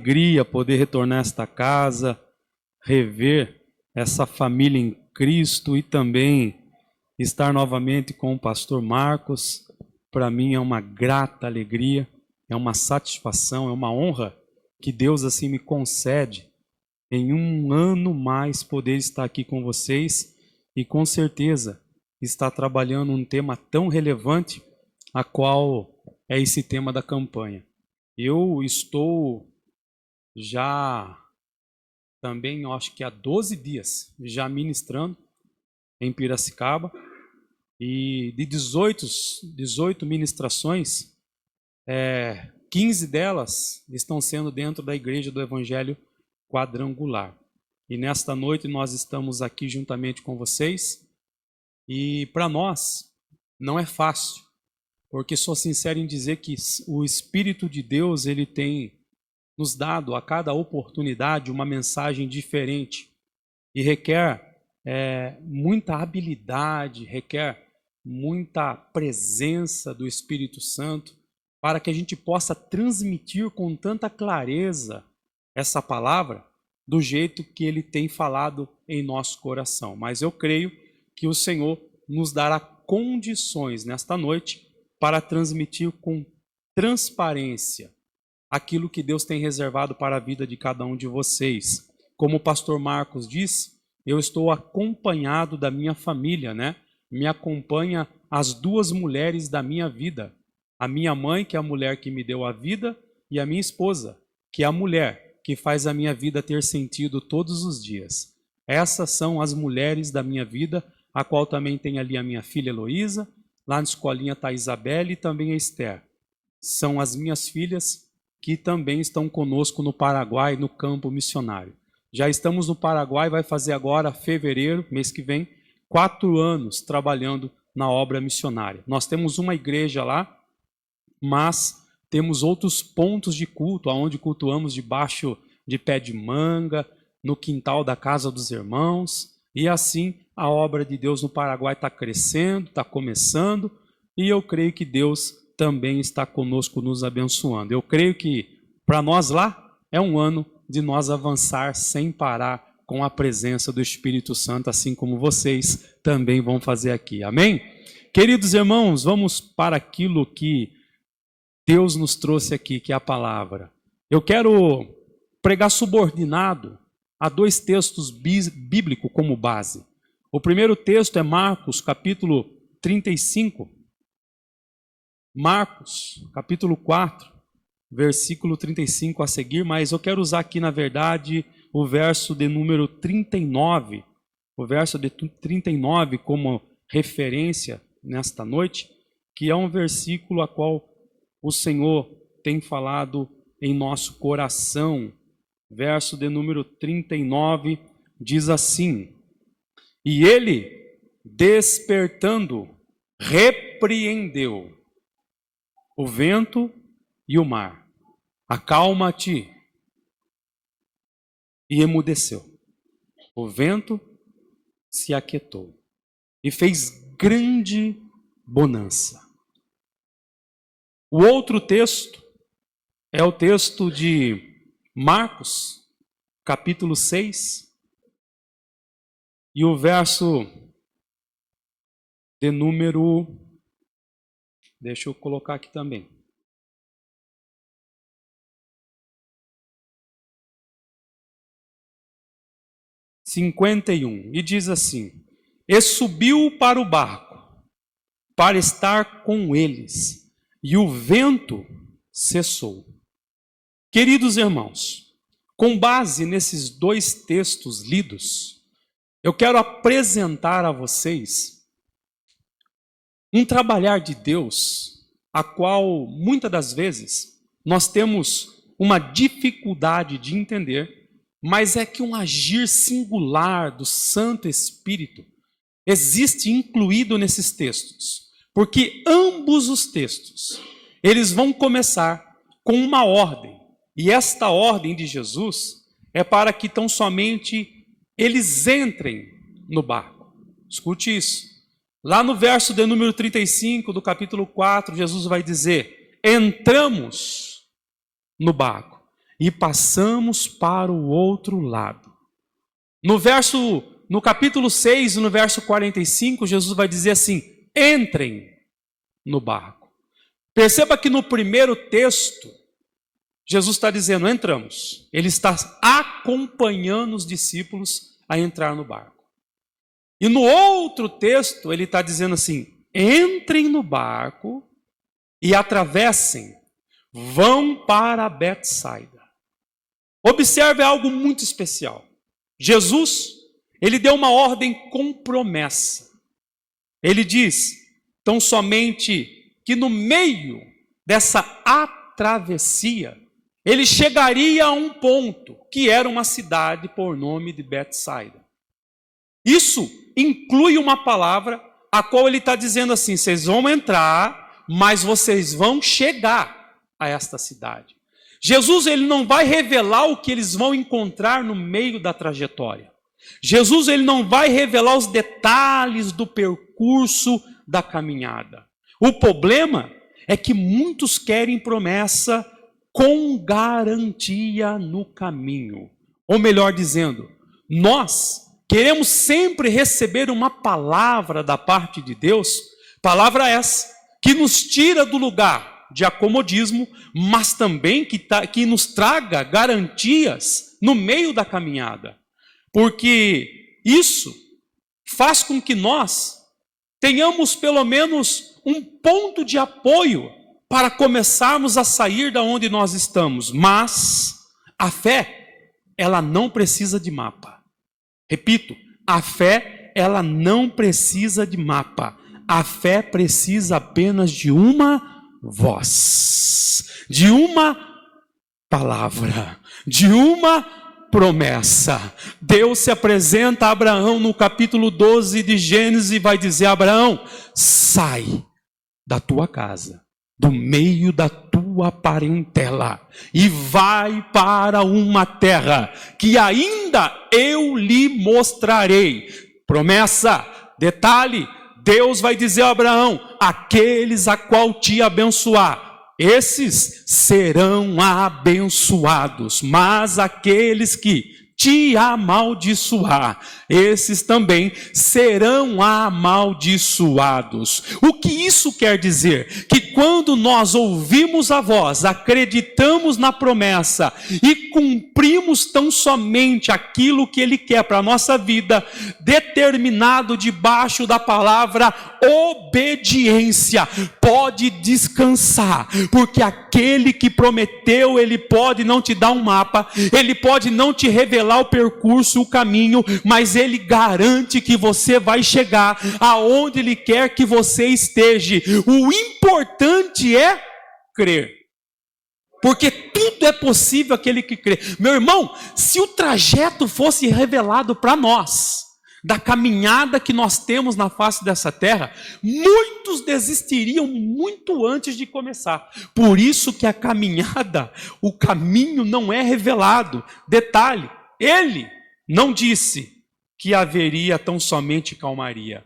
Alegria poder retornar a esta casa, rever essa família em Cristo e também estar novamente com o pastor Marcos. Para mim é uma grata alegria, é uma satisfação, é uma honra que Deus assim me concede em um ano mais poder estar aqui com vocês e com certeza estar trabalhando um tema tão relevante, a qual é esse tema da campanha. Eu estou já também, eu acho que há 12 dias, já ministrando em Piracicaba, e de 18 ministrações, 15 delas estão sendo dentro da Igreja do Evangelho Quadrangular. E nesta noite nós estamos aqui juntamente com vocês, e para nós não é fácil, porque sou sincero em dizer que o Espírito de Deus, ele tem nos dado a cada oportunidade uma mensagem diferente e requer muita habilidade, requer muita presença do Espírito Santo para que a gente possa transmitir com tanta clareza essa palavra do jeito que ele tem falado em nosso coração. Mas eu creio que o Senhor nos dará condições nesta noite para transmitir com transparência aquilo que Deus tem reservado para a vida de cada um de vocês. Como o pastor Marcos disse, eu estou acompanhado da minha família, né? Me acompanha as duas mulheres da minha vida. A minha mãe, que é a mulher que me deu a vida, e a minha esposa, que é a mulher que faz a minha vida ter sentido todos os dias. Essas são as mulheres da minha vida, a qual também tem ali a minha filha Heloísa, lá na escolinha está a Isabelle e também a Esther. São as minhas filhas que também estão conosco no Paraguai, no campo missionário. Já estamos no Paraguai, vai fazer agora, fevereiro, mês que vem, 4 anos trabalhando na obra missionária. Nós temos uma igreja lá, mas temos outros pontos de culto, onde cultuamos debaixo de pé de manga, no quintal da casa dos irmãos, e assim a obra de Deus no Paraguai está crescendo, está começando, e eu creio que Deus também está conosco nos abençoando. Eu creio que para nós lá é um ano de nós avançar sem parar com a presença do Espírito Santo, assim como vocês também vão fazer aqui. Amém? Queridos irmãos, vamos para aquilo que Deus nos trouxe aqui, que é a palavra. Eu quero pregar subordinado a 2 textos bíblicos como base. O primeiro texto é Marcos, capítulo 35. Marcos, capítulo 4, versículo 35 a seguir, mas eu quero usar aqui, na verdade, o verso de número 39, o verso de 39 como referência nesta noite, que é um versículo a qual o Senhor tem falado em nosso coração. Verso de número 39 diz assim: E ele, despertando, repreendeu o vento e o mar. Acalma-te. E emudeceu. O vento se aquietou e fez grande bonança. O outro texto é o texto de Marcos, capítulo 6, e o verso de número, deixa eu colocar aqui também, 51, e diz assim: E subiu para o barco, para estar com eles, e o vento cessou. Queridos irmãos, com base nesses 2 textos lidos, eu quero apresentar a vocês um trabalhar de Deus, a qual muitas das vezes nós temos uma dificuldade de entender, mas é que um agir singular do Santo Espírito existe incluído nesses textos, porque ambos os textos, eles vão começar com uma ordem, e esta ordem de Jesus é para que tão somente eles entrem no barco. Escute isso. Lá no verso de número 35 do capítulo 4, Jesus vai dizer: entramos no barco. e passamos para o outro lado. No capítulo 6, no verso 45, Jesus vai dizer assim: entrem no barco. Perceba que no primeiro texto, Jesus está dizendo, entramos. Ele está acompanhando os discípulos a entrar no barco. E no outro texto, ele está dizendo assim, entrem no barco e atravessem, vão para Betsaida. Observe algo muito especial. Jesus, ele deu uma ordem com promessa. Ele diz, tão somente que no meio dessa travessia, ele chegaria a um ponto, que era uma cidade por nome de Betsaida. Isso inclui uma palavra, a qual ele está dizendo assim, vocês vão entrar, mas vocês vão chegar a esta cidade. Jesus, ele não vai revelar o que eles vão encontrar no meio da trajetória. Jesus, ele não vai revelar os detalhes do percurso da caminhada. O problema é que muitos querem promessa com garantia no caminho. Ou melhor dizendo, nós queremos sempre receber uma palavra da parte de Deus, palavra essa, que nos tira do lugar de acomodismo, mas também que nos traga garantias no meio da caminhada. Porque isso faz com que nós tenhamos pelo menos um ponto de apoio para começarmos a sair da onde nós estamos. Mas a fé, ela não precisa de mapa. Repito, a fé, ela não precisa de mapa. A fé precisa apenas de uma voz, de uma palavra, de uma promessa. Deus se apresenta a Abraão no capítulo 12 de Gênesis e vai dizer, Abraão, sai da tua casa, do meio da tua parentela, e vai para uma terra que ainda eu lhe mostrarei. Promessa, detalhe, Deus vai dizer a Abraão, aqueles a qual te abençoar, esses serão abençoados, mas aqueles que te amaldiçoar, esses também serão amaldiçoados. O que isso quer dizer? Que quando nós ouvimos a voz, acreditamos na promessa e cumprimos tão somente aquilo que Ele quer para a nossa vida, determinado debaixo da palavra obediência, pode descansar, porque aquele que prometeu, Ele pode não te dar um mapa, Ele pode não te revelar o percurso, o caminho, mas Ele garante que você vai chegar aonde Ele quer que você esteja. O importante é crer, porque tudo é possível aquele que crê. Meu irmão, se o trajeto fosse revelado para nós, da caminhada que nós temos na face dessa terra, muitos desistiriam muito antes de começar. Por isso que a caminhada, o caminho não é revelado. Detalhe, Ele não disse que haveria tão somente calmaria.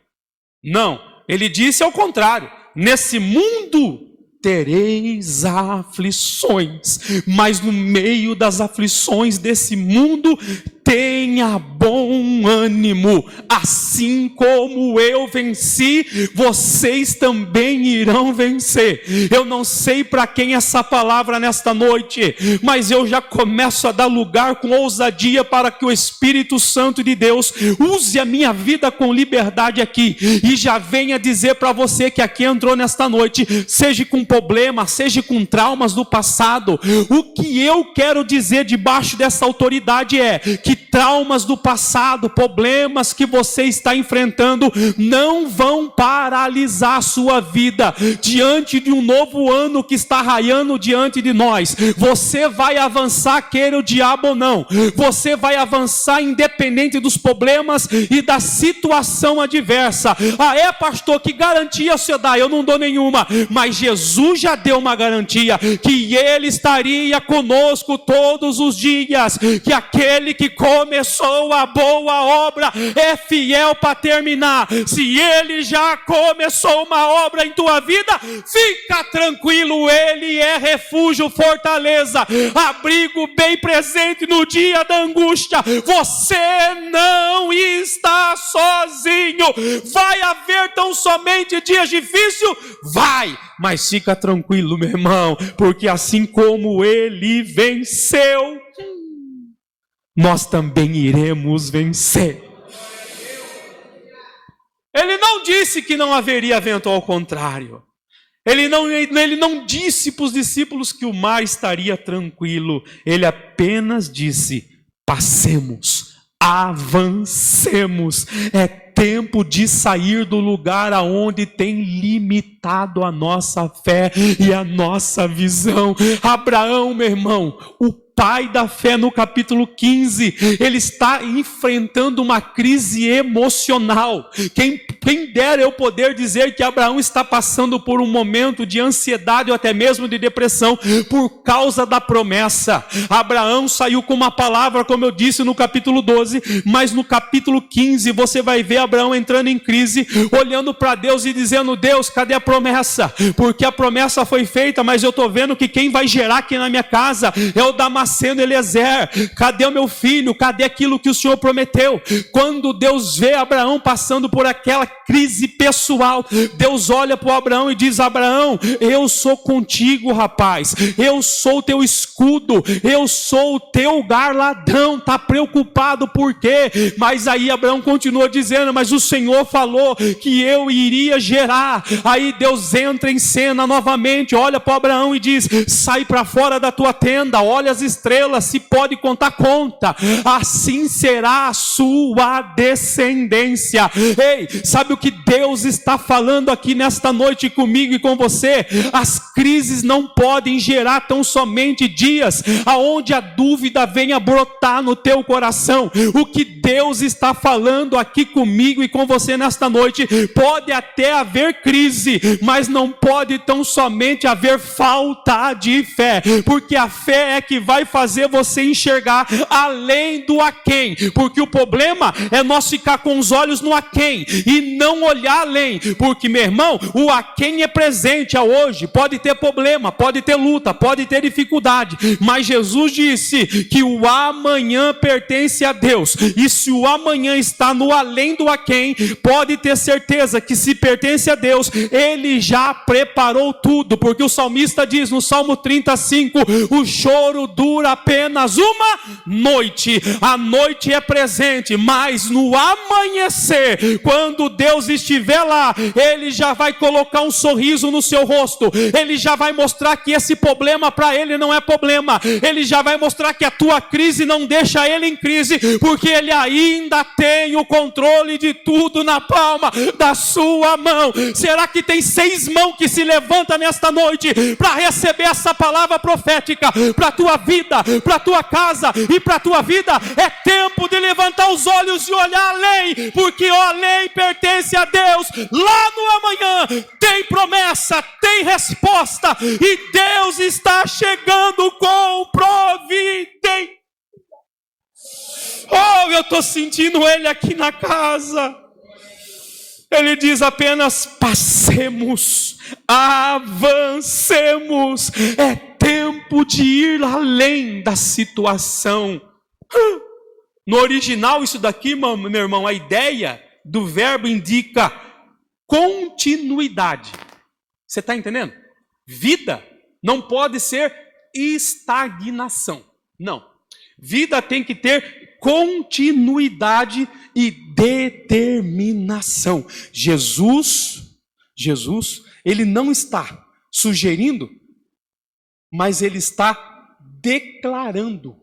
Não, Ele disse ao contrário, nesse mundo tereis aflições, mas no meio das aflições desse mundo, tenha bom ânimo, assim como eu venci, vocês também irão vencer. Eu não sei para quem essa palavra nesta noite, mas eu já começo a dar lugar com ousadia para que o Espírito Santo de Deus use a minha vida com liberdade aqui, e já venha dizer para você que aqui entrou nesta noite, seja com problemas, seja com traumas do passado, o que eu quero dizer debaixo dessa autoridade é que traumas do passado, problemas que você está enfrentando, não vão paralisar a sua vida. Diante de um novo ano que está raiando diante de nós, você vai avançar, queira o diabo ou não. Você vai avançar independente dos problemas e da situação adversa. Ah, é, pastor, que garantia você dá? Eu não dou nenhuma, mas Jesus já deu uma garantia, que Ele estaria conosco todos os dias, que aquele que começou a a boa obra é fiel para terminar. Se Ele já começou uma obra em tua vida, fica tranquilo, Ele é refúgio, fortaleza, abrigo bem presente no dia da angústia. Você não está sozinho. Vai haver tão somente dias difíceis? Vai, mas fica tranquilo, meu irmão, porque assim como Ele venceu, nós também iremos vencer. Ele não disse que não haveria vento, ao contrário. Ele não disse para os discípulos que o mar estaria tranquilo. Ele apenas disse: passemos, avancemos. É tempo de sair do lugar aonde tem limitado a nossa fé e a nossa visão. Abraão, meu irmão, o pai da fé, no capítulo 15, ele está enfrentando uma crise emocional. Quem dera eu poder dizer que Abraão está passando por um momento de ansiedade ou até mesmo de depressão por causa da promessa. Abraão saiu com uma palavra, como eu disse no capítulo 12, mas no capítulo 15 você vai ver Abraão entrando em crise, olhando para Deus e dizendo: Deus, cadê a promessa? Porque a promessa foi feita, mas eu estou vendo que quem vai gerar aqui na minha casa é o Damasceno Eliezer. Cadê o meu filho? Cadê aquilo que o Senhor prometeu? Quando Deus vê Abraão passando por aquela crise pessoal, Deus olha para o Abraão e diz: Abraão, eu sou contigo, rapaz, eu sou o teu escudo, eu sou o teu galardão. Está preocupado por quê? Mas aí Abraão continua dizendo: mas o Senhor falou que eu iria gerar. Aí Deus entra em cena novamente, olha para Abraão e diz: sai para fora da tua tenda, olha as estrelas, se pode contar, conta. Assim será a sua descendência. Ei, sabe o que Deus está falando aqui nesta noite comigo e com você? As crises não podem gerar tão somente dias aonde a dúvida venha brotar no teu coração. O que Deus está falando aqui comigo e com você nesta noite: pode até haver crise, mas não pode tão somente haver falta de fé, porque a fé é que vai fazer você enxergar além do aquém. Porque o problema é nós ficar com os olhos no aquém e não olhar além. Porque, meu irmão, o aquém é presente, é hoje. Pode ter problema, pode ter luta, pode ter dificuldade, mas Jesus disse que o amanhã pertence a Deus. E se o amanhã está no além do aquém, pode ter certeza que se pertence a Deus, Ele já preparou tudo. Porque o salmista diz no Salmo 35: o choro dura apenas uma noite. A noite é presente, mas no amanhecer, quando Deus estiver lá, Ele já vai colocar um sorriso no seu rosto. Ele já vai mostrar que esse problema para Ele não é problema. Ele já vai mostrar que a tua crise não deixa Ele em crise, porque Ele ainda tem o controle de tudo na palma da sua mão. Será que tem 6 mãos que se levantam nesta noite para receber essa palavra profética para a tua vida, para a tua casa e para a tua vida? É tempo de levantar os olhos e olhar além, porque o além pertence a Deus. Lá no amanhã tem promessa, tem resposta, e Deus está chegando com providência. Oh, eu estou sentindo Ele aqui na casa. Ele diz apenas: passemos, avancemos. É tempo de ir além da situação. No original, isso daqui, meu irmão, a ideia do verbo indica continuidade. Você está entendendo? Vida não pode ser estagnação. Não. Vida tem que ter continuidade e determinação. Jesus, Ele não está sugerindo, mas Ele está declarando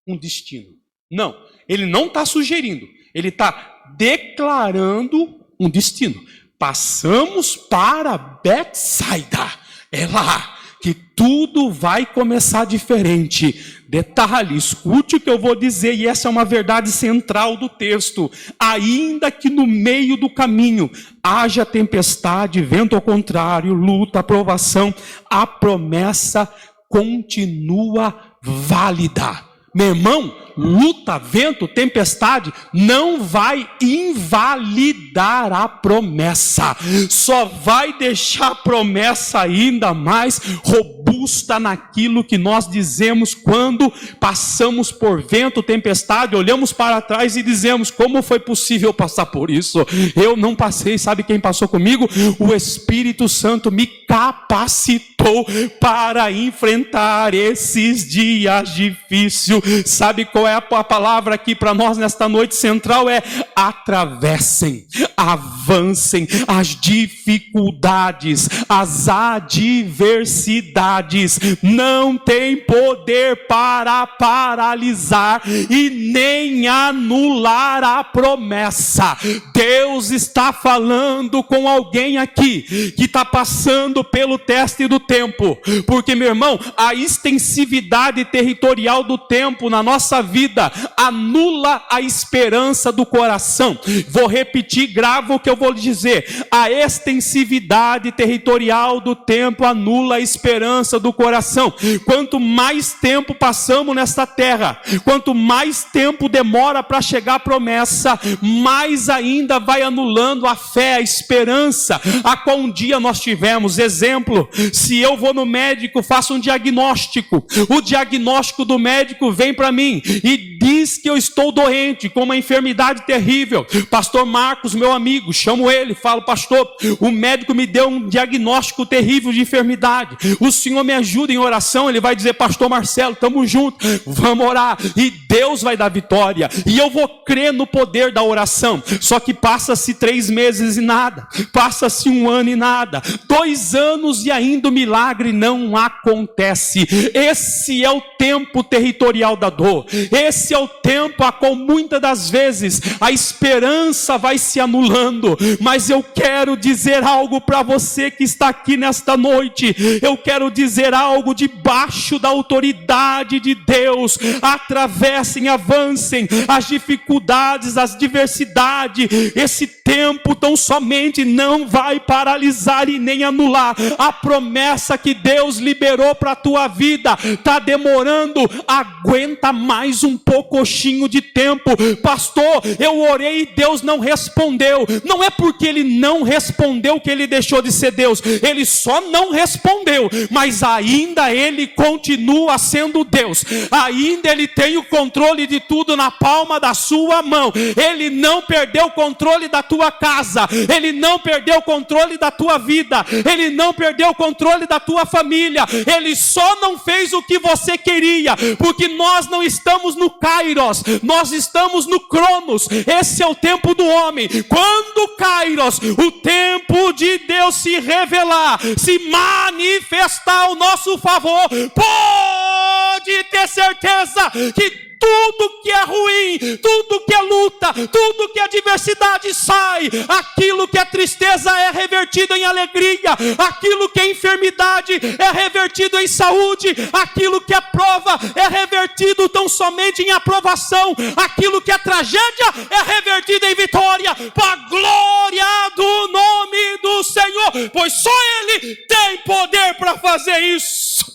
um destino. Não, Ele não está sugerindo, Ele está declarando um destino. Passamos para Betsaida. É lá que tudo vai começar diferente. Detalhe, escute o que eu vou dizer, e essa é uma verdade central do texto. Ainda que no meio do caminho haja tempestade, vento ao contrário, luta, provação, a promessa continua válida. Meu irmão, luta, vento, tempestade, não vai invalidar a promessa. Só vai deixar a promessa ainda mais robusta naquilo que nós dizemos quando passamos por vento, tempestade, olhamos para trás e dizemos: como foi possível passar por isso? Eu não passei. Sabe quem passou comigo? O Espírito Santo me capacitou para enfrentar esses dias difíceis. Sabe qual é a palavra aqui para nós nesta noite central? É: atravessem, avancem as dificuldades, as adversidades. Não tem poder para paralisar e nem anular a promessa. Deus está falando com alguém aqui que está passando pelo teste do tempo, porque, meu irmão, a extensividade territorial do tempo na nossa vida anula a esperança do coração. Vou repetir, grava o que eu vou dizer: a extensividade territorial do tempo anula a esperança do coração. Quanto mais tempo passamos nesta terra, quanto mais tempo demora para chegar a promessa, mais ainda vai anulando a fé, a esperança a qual um dia nós tivemos. Exemplo: se eu vou no médico, faço um diagnóstico, o diagnóstico do médico vem para mim e diz que eu estou doente com uma enfermidade terrível. Pastor Marcos, meu amigo, chamo ele, falo: pastor, o médico me deu um diagnóstico terrível de enfermidade, o senhor me ajuda em oração? Ele vai dizer: pastor Marcelo, estamos juntos, vamos orar, e Deus vai dar vitória, e eu vou crer no poder da oração. Só que passa-se 3 meses e nada, passa-se 1 ano e nada, 2 anos e ainda o milagre não acontece. Esse é o tempo territorial da dor, esse é o tempo a qual muitas das vezes a esperança vai se anulando. Mas eu quero dizer algo para você que está aqui nesta noite, eu quero dizer algo debaixo da autoridade de Deus: atravessem, avancem as dificuldades, as adversidades. Esse tempo tão somente não vai paralisar e nem anular a promessa que Deus liberou para a tua vida. Está demorando, aguenta mais um pouquinho de tempo. Pastor, eu orei e Deus não respondeu. Não é porque Ele não respondeu que Ele deixou de ser Deus, Ele só não respondeu, mas ainda Ele continua sendo Deus, ainda Ele tem o controle de tudo na palma da sua mão. Ele não perdeu o controle da tua casa, Ele não perdeu o controle da tua vida, Ele não perdeu o controle da tua família. Ele só não fez o que você queria, porque nós não estamos no Kairos, nós estamos no Cronos. Esse é o tempo do homem. Quando o Kairos, o tempo de Deus, se revelar, se manifestar ao nosso favor, pode ter certeza que tudo que é ruim, tudo que é luta, tudo que é adversidade sai. Aquilo que é tristeza é revertido em alegria, aquilo que é enfermidade é revertido em saúde, aquilo que é prova é revertido tão somente em aprovação, aquilo que é tragédia é revertido em vitória, para a glória do nome do Senhor, pois só Ele tem poder para fazer isso.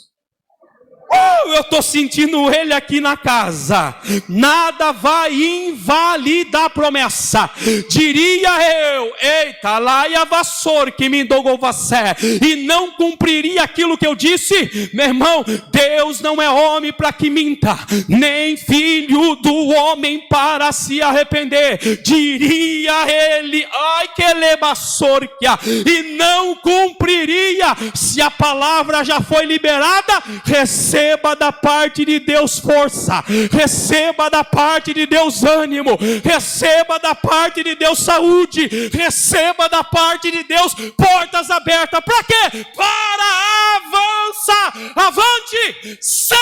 Eu estou sentindo Ele aqui na casa. Nada vai invalidar a promessa. Diria eu: eita, lá e a vassoura que me indogou você, e não cumpriria aquilo que eu disse. Meu irmão, Deus não é homem para que minta, nem filho do homem para se arrepender. Diria ele: ai que lebaçorquia, e não cumpriria. Se a palavra já foi liberada, receba da parte de Deus força, receba da parte de Deus ânimo, receba da parte de Deus saúde, receba da parte de Deus portas abertas. Para quê? Para avançar, avante, sem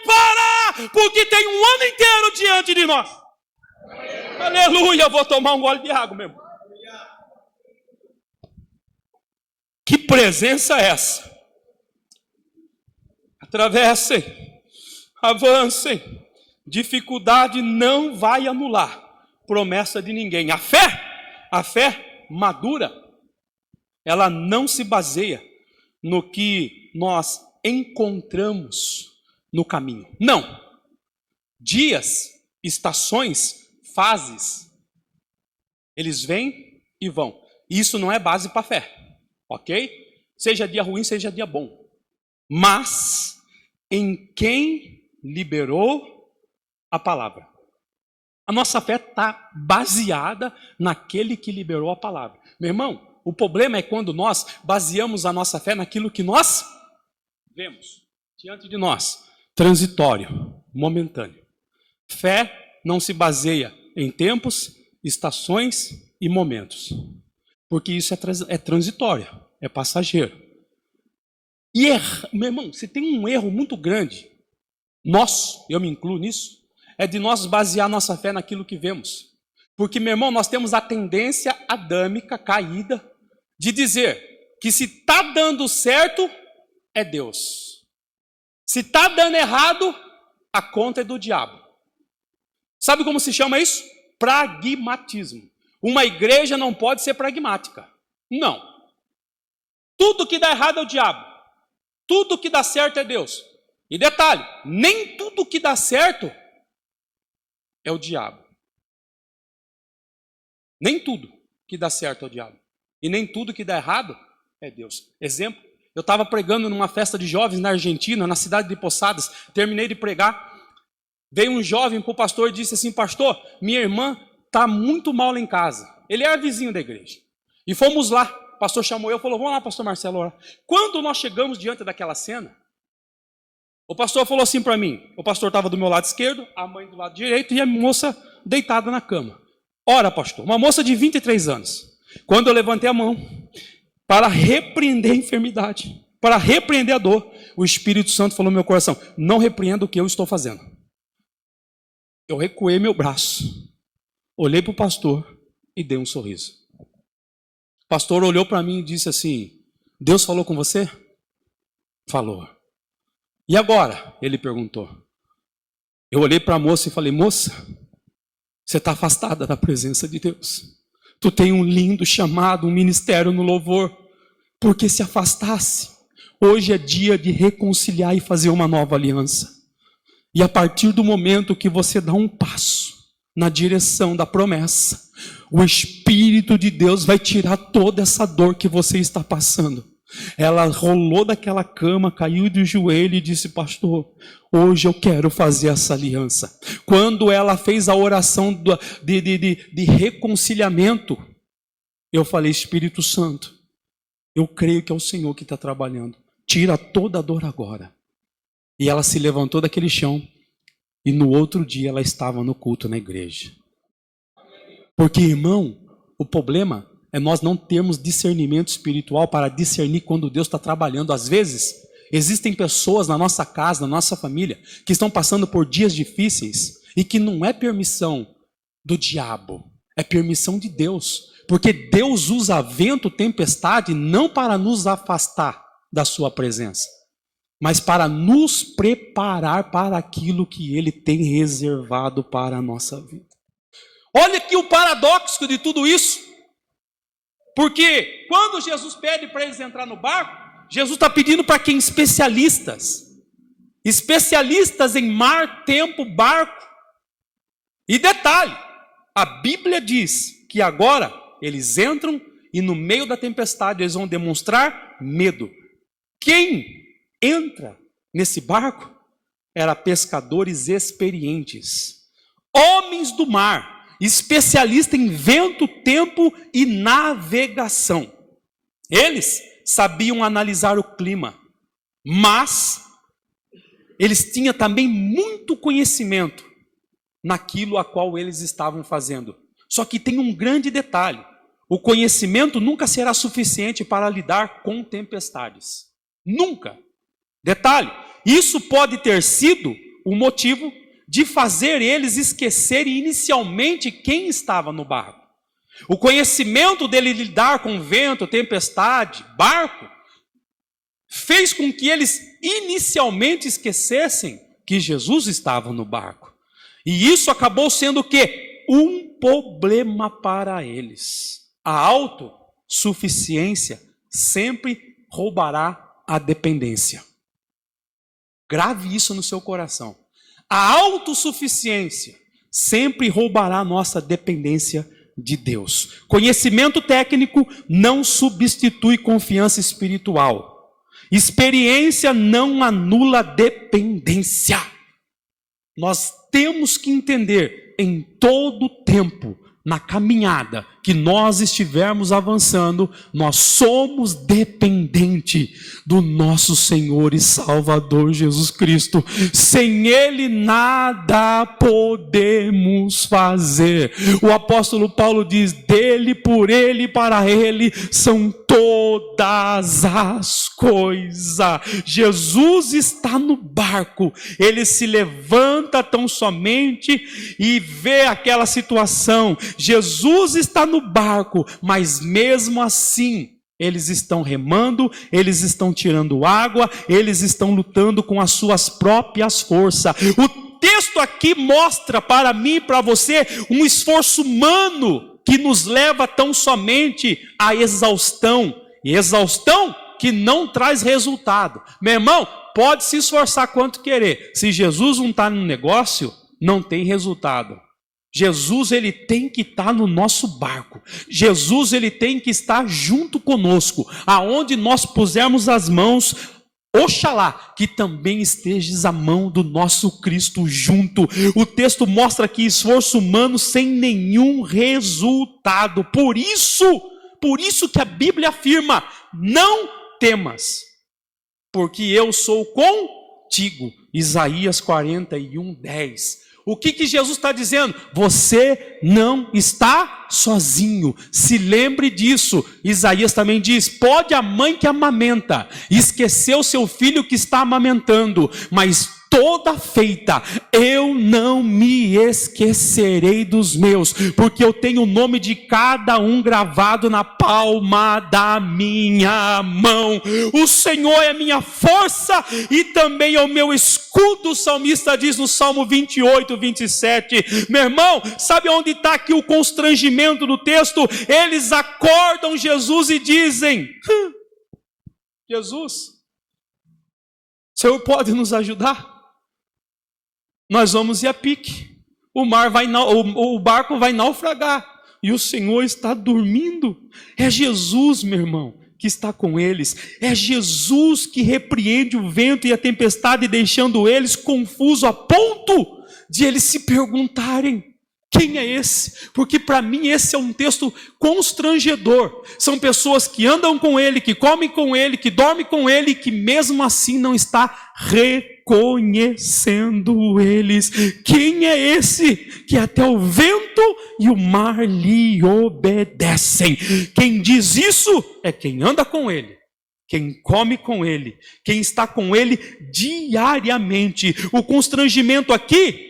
parar, porque tem um ano inteiro diante de nós. Aleluia. Eu vou tomar um gole de água mesmo. Que presença é essa? Atravessem, avancem. Dificuldade não vai anular promessa de ninguém. A fé madura, ela não se baseia no que nós encontramos no caminho. Não. Dias estações, fases, eles vêm e vão. Isso não é base para fé, ok? Seja dia ruim, seja dia bom. Mas em quem liberou a palavra. A nossa fé está baseada naquele que liberou a palavra. Meu irmão, o problema é quando nós baseamos a nossa fé naquilo que nós vemos diante de nós. Transitório, momentâneo. Fé não se baseia em tempos, estações e momentos. Porque isso é transitório, é passageiro. E meu irmão, você tem um erro muito grande. Eu me incluo nisso, é de nós basear nossa fé naquilo que vemos. Porque, meu irmão, nós temos a tendência adâmica, caída, de dizer que se está dando certo, é Deus. Se está dando errado, a conta é do diabo. Sabe como se chama isso? Pragmatismo. Uma igreja não pode ser pragmática. Não. Tudo que dá errado é o diabo. Tudo que dá certo é Deus. E detalhe, nem tudo que dá certo é o diabo. Nem tudo que dá certo é o diabo. E nem tudo que dá errado é Deus. Exemplo, eu estava pregando numa festa de jovens na Argentina, na cidade de Posadas. Terminei de pregar. Veio um jovem para o pastor e disse assim: pastor, minha irmã está muito mal lá em casa. Ele era vizinho da igreja. E fomos lá. O pastor chamou eu e falou: vamos lá, pastor Marcelo, orar. Quando nós chegamos diante daquela cena, o pastor falou assim para mim. O pastor estava do meu lado esquerdo, a mãe do lado direito e a moça deitada na cama. Ora, pastor, uma moça de 23 anos. Quando eu levantei a mão para repreender a enfermidade, para repreender a dor, o Espírito Santo falou no meu coração: não repreenda o que eu estou fazendo. Eu recuei meu braço, olhei para o pastor e dei um sorriso. O pastor olhou para mim e disse assim: Deus falou com você? Falou. E agora? Ele perguntou. Eu olhei para a moça e falei: moça, você está afastada da presença de Deus. Tu tem um lindo chamado, um ministério no louvor. Porque se afastasse, hoje é dia de reconciliar e fazer uma nova aliança. E a partir do momento que você dá um passo na direção da promessa, o Espírito de Deus vai tirar toda essa dor que você está passando. Ela rolou daquela cama, caiu do joelho e disse: pastor, hoje eu quero fazer essa aliança. Quando ela fez a oração de reconciliamento, eu falei: Espírito Santo, eu creio que é o Senhor que está trabalhando. Tira toda a dor agora. E ela se levantou daquele chão e no outro dia ela estava no culto na igreja. Porque, irmão, o problema é nós não termos discernimento espiritual para discernir quando Deus está trabalhando. Às vezes, existem pessoas na nossa casa, na nossa família, que estão passando por dias difíceis e que não é permissão do diabo, é permissão de Deus. Porque Deus usa vento, tempestade, não para nos afastar da sua presença, mas para nos preparar para aquilo que Ele tem reservado para a nossa vida. Olha aqui o paradoxo de tudo isso. Porque quando Jesus pede para eles entrar no barco, Jesus está pedindo para quem? Especialistas. Especialistas em mar, tempo, barco. E detalhe, a Bíblia diz que agora eles entram e no meio da tempestade eles vão demonstrar medo. Quem entra nesse barco eram pescadores experientes, homens do mar, especialistas em vento, tempo e navegação. Eles sabiam analisar o clima, mas eles tinham também muito conhecimento naquilo a qual eles estavam fazendo. Só que tem um grande detalhe: o conhecimento nunca será suficiente para lidar com tempestades. Nunca. Detalhe, isso pode ter sido o motivo de fazer eles esquecerem inicialmente quem estava no barco. O conhecimento dele lidar com vento, tempestade, barco, fez com que eles inicialmente esquecessem que Jesus estava no barco. E isso acabou sendo o quê? Um problema para eles. A autossuficiência sempre roubará a dependência. Grave isso no seu coração. A autossuficiência sempre roubará a nossa dependência de Deus. Conhecimento técnico não substitui confiança espiritual. Experiência não anula dependência. Nós temos que entender em todo tempo, na caminhada que nós estivermos avançando, nós somos dependentes do nosso Senhor e Salvador Jesus Cristo. Sem Ele nada podemos fazer. O apóstolo Paulo diz: dele, por Ele, para Ele são todas as coisas. Jesus está no barco, Ele se levanta tão somente e vê aquela situação. Jesus está no barco, mas mesmo assim, eles estão remando, eles estão tirando água, eles estão lutando com as suas próprias forças. O texto aqui mostra para mim e para você um esforço humano que nos leva tão somente à exaustão. E exaustão que não traz resultado. Meu irmão, pode se esforçar quanto querer. Se Jesus não está no negócio, não tem resultado. Jesus, ele tem que estar no nosso barco. Jesus, ele tem que estar junto conosco. Aonde nós pusermos as mãos, oxalá que também esteja a mão do nosso Cristo junto. O texto mostra aqui esforço humano sem nenhum resultado. Por isso que a Bíblia afirma: não temas, porque eu sou contigo. Isaías 41:10. O que Jesus está dizendo? Você não está sozinho. Se lembre disso. Isaías também diz: pode a mãe que amamenta esquecer o seu filho que está amamentando, mas toda feita, eu não me esquecerei dos meus, porque eu tenho o nome de cada um gravado na palma da minha mão. O Senhor é minha força e também é o meu escudo, o salmista diz no Salmo 28:27. Meu irmão, sabe onde está aqui o constrangimento do texto? Eles acordam Jesus e dizem: Jesus, o Senhor pode nos ajudar? Nós vamos ir a pique, o barco vai naufragar, e o Senhor está dormindo. É Jesus, meu irmão, que está com eles. É Jesus que repreende o vento e a tempestade, deixando eles confusos a ponto de eles se perguntarem: quem é esse? Porque para mim esse é um texto constrangedor. São pessoas que andam com Ele, que comem com Ele, que dormem com Ele, e que mesmo assim não está reconhecendo eles. Quem é esse que até o vento e o mar lhe obedecem? Quem diz isso é quem anda com Ele, quem come com Ele, quem está com Ele diariamente. O constrangimento aqui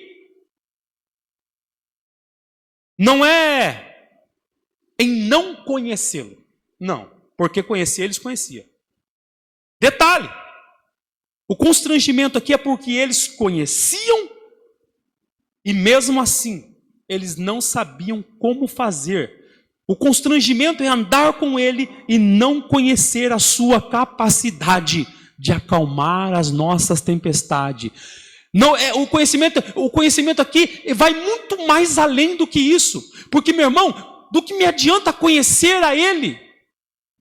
não é em não conhecê-lo. Não, porque conhecer eles conhecia. Detalhe, o constrangimento aqui é porque eles conheciam e mesmo assim eles não sabiam como fazer. O constrangimento é andar com ele e não conhecer a sua capacidade de acalmar as nossas tempestades. Não, o conhecimento aqui vai muito mais além do que isso. Porque, meu irmão, do que me adianta conhecer a Ele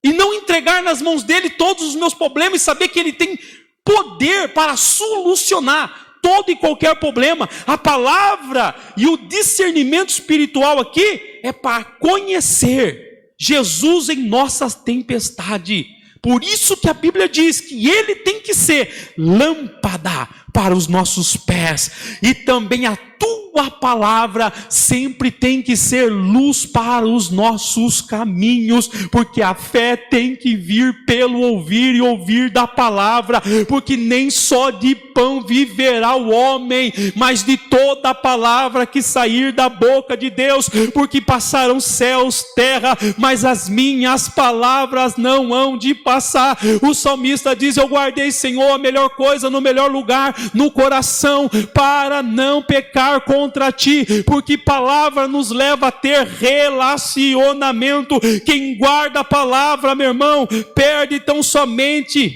e não entregar nas mãos dEle todos os meus problemas e saber que Ele tem poder para solucionar todo e qualquer problema. A palavra e o discernimento espiritual aqui é para conhecer Jesus em nossas tempestades. Por isso que a Bíblia diz que Ele tem que ser lâmpada para os nossos pés, e também a tua palavra sempre tem que ser luz para os nossos caminhos, porque a fé tem que vir pelo ouvir e ouvir da palavra, porque nem só de pão viverá o homem, mas de toda a palavra que sair da boca de Deus, porque passarão céus, terra, mas as minhas palavras não hão de passar. O salmista diz: eu guardei, Senhor, a melhor coisa no melhor lugar, no coração, para não pecar contra ti, porque palavra nos leva a ter relacionamento. Quem guarda a palavra, meu irmão, perde tão somente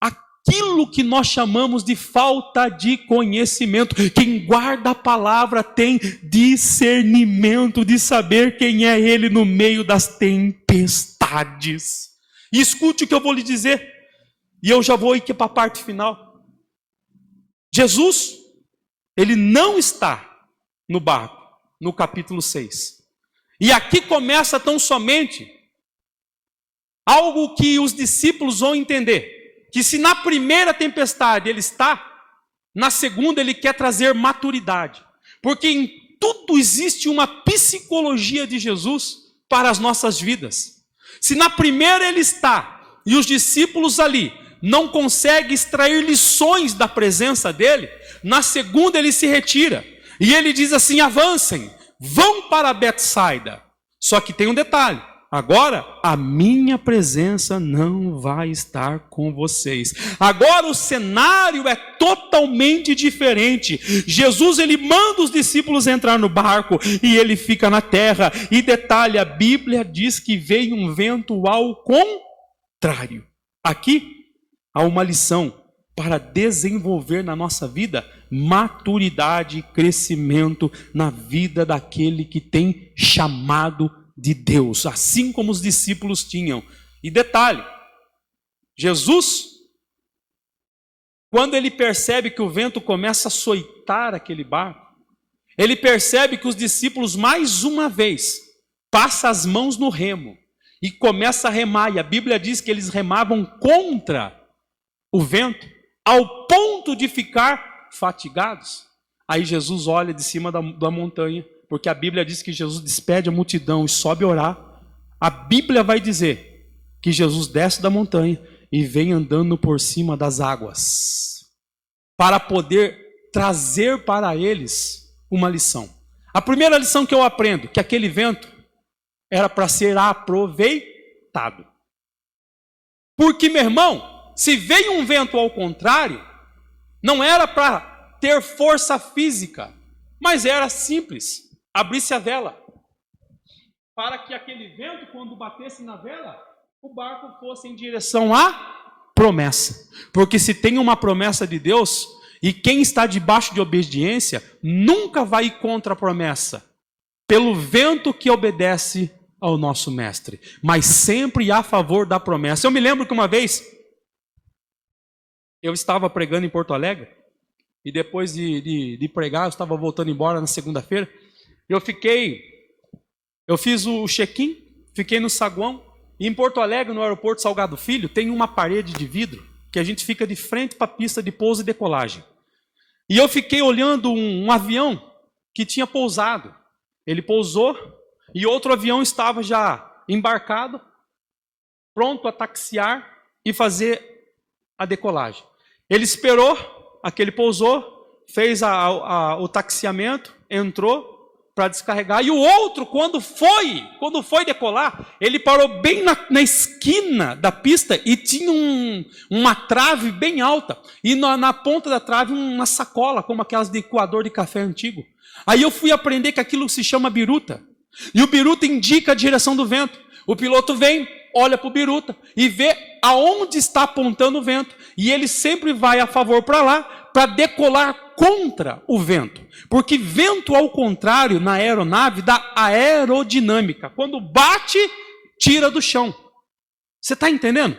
a aquilo que nós chamamos de falta de conhecimento. Quem guarda a palavra tem discernimento de saber quem é Ele no meio das tempestades. E escute o que eu vou lhe dizer, e eu já vou aqui para a parte final. Jesus, Ele não está no barco, no capítulo 6. E aqui começa tão somente algo que os discípulos vão entender. Que se na primeira tempestade ele está, na segunda ele quer trazer maturidade. Porque em tudo existe uma psicologia de Jesus para as nossas vidas. Se na primeira ele está, e os discípulos ali não conseguem extrair lições da presença dele, na segunda ele se retira. E ele diz assim, avancem, vão para Betsaida. Só que tem um detalhe. Agora, a minha presença não vai estar com vocês. Agora o cenário é totalmente diferente. Jesus, ele manda os discípulos entrar no barco e ele fica na terra. E detalhe, a Bíblia diz que veio um vento ao contrário. Aqui há uma lição para desenvolver na nossa vida maturidade e crescimento na vida daquele que tem chamado de Deus, assim como os discípulos tinham. E detalhe, Jesus, quando ele percebe que o vento começa a açoitar aquele barco, ele percebe que os discípulos mais uma vez passam as mãos no remo e começa a remar, e a Bíblia diz que eles remavam contra o vento, ao ponto de ficar fatigados. Aí Jesus olha de cima da montanha, porque a Bíblia diz que Jesus despede a multidão e sobe a orar. A Bíblia vai dizer que Jesus desce da montanha e vem andando por cima das águas, para poder trazer para eles uma lição. A primeira lição que eu aprendo, que aquele vento era para ser aproveitado. Porque, meu irmão, se veio um vento ao contrário, não era para ter força física, mas era simples. Abrisse a vela, para que aquele vento, quando batesse na vela, o barco fosse em direção à promessa. Porque se tem uma promessa de Deus, e quem está debaixo de obediência, nunca vai ir contra a promessa, pelo vento que obedece ao nosso mestre, mas sempre a favor da promessa. Eu me lembro que uma vez, eu estava pregando em Porto Alegre, e depois de pregar, eu estava voltando embora na segunda-feira, eu fiz o check-in, fiquei no saguão, e em Porto Alegre, no aeroporto Salgado Filho, tem uma parede de vidro, que a gente fica de frente para a pista de pouso e decolagem. E eu fiquei olhando um avião que tinha pousado. Ele pousou, e outro avião estava já embarcado, pronto a taxiar e fazer a decolagem. Ele esperou, aquele pousou, fez o taxiamento, entrou para descarregar, e o outro, quando foi decolar, ele parou bem na esquina da pista e tinha uma trave bem alta, e na ponta da trave uma sacola, como aquelas de coador de café antigo. Aí eu fui aprender que aquilo se chama biruta, e o biruta indica a direção do vento. O piloto vem, olha para o biruta e vê aonde está apontando o vento, e ele sempre vai a favor para lá, para decolar contra o vento. Porque vento ao contrário na aeronave dá aerodinâmica. Quando bate, tira do chão. Você está entendendo?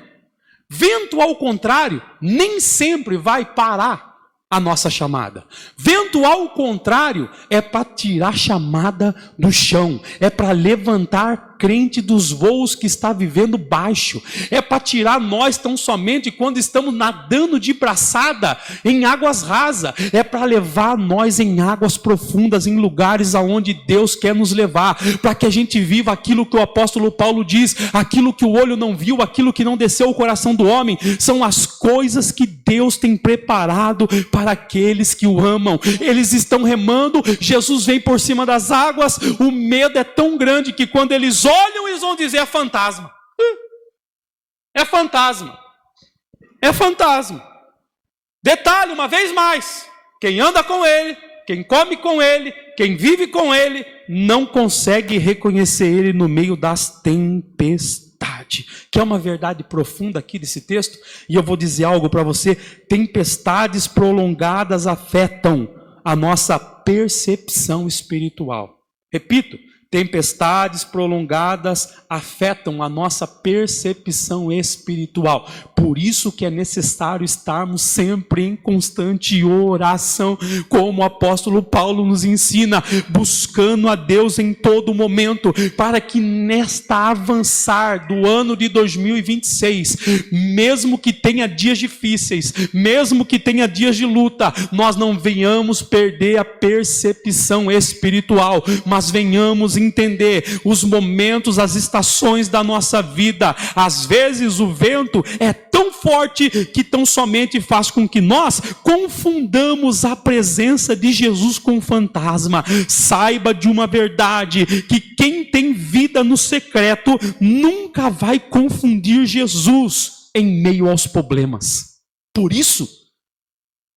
Vento ao contrário nem sempre vai parar a nossa chamada. Vento ao contrário é para tirar a chamada do chão, é para levantar crente dos voos que está vivendo baixo, é para tirar nós tão somente quando estamos nadando de braçada em águas rasas, é para levar nós em águas profundas, em lugares aonde Deus quer nos levar, para que a gente viva aquilo que o apóstolo Paulo diz, aquilo que o olho não viu, aquilo que não desceu ao coração do homem, são as coisas que Deus tem preparado para aqueles que o amam. Eles estão remando, Jesus vem por cima das águas, o medo é tão grande que quando eles olham, eles vão dizer: é fantasma. É fantasma. É fantasma. Detalhe, uma vez mais, quem anda com ele, quem come com ele, quem vive com ele, não consegue reconhecer ele no meio das tempestades. verdade. Que é uma verdade profunda aqui desse texto? E eu vou dizer algo para você: tempestades prolongadas afetam a nossa percepção espiritual. Repito, tempestades prolongadas afetam a nossa percepção espiritual. Por isso que é necessário estarmos sempre em constante oração, como o apóstolo Paulo nos ensina, buscando a Deus em todo momento, para que nesta avançar do ano de 2026, mesmo que tenha dias difíceis, mesmo que tenha dias de luta, nós não venhamos perder a percepção espiritual, mas venhamos entender os momentos, as estações da nossa vida. Às vezes o vento é tão forte que tão somente faz com que nós confundamos a presença de Jesus com fantasma. Saiba de uma verdade, que quem tem vida no secreto nunca vai confundir Jesus em meio aos problemas. Por isso